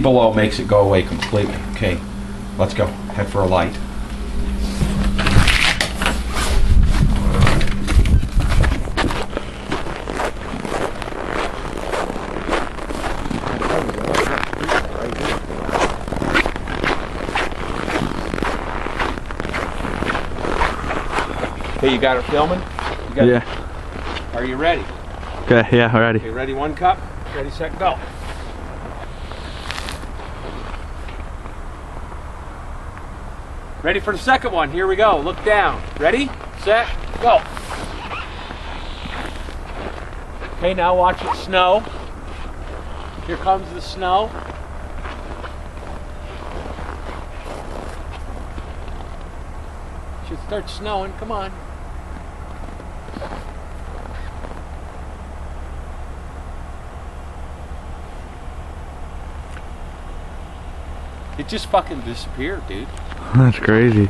see below makes it go away completely. Okay, let's go. Head for a light. Okay, you got it filming? You got Yeah. It? Are you ready? Okay, yeah, ready. Okay, ready, 1 cup. Ready, set, go. Ready for the second one. Here we go. Look down. Ready, set, go. Okay, now watch it snow. Here comes the snow. Should start snowing. Come on. It just fucking disappeared, dude. That's crazy.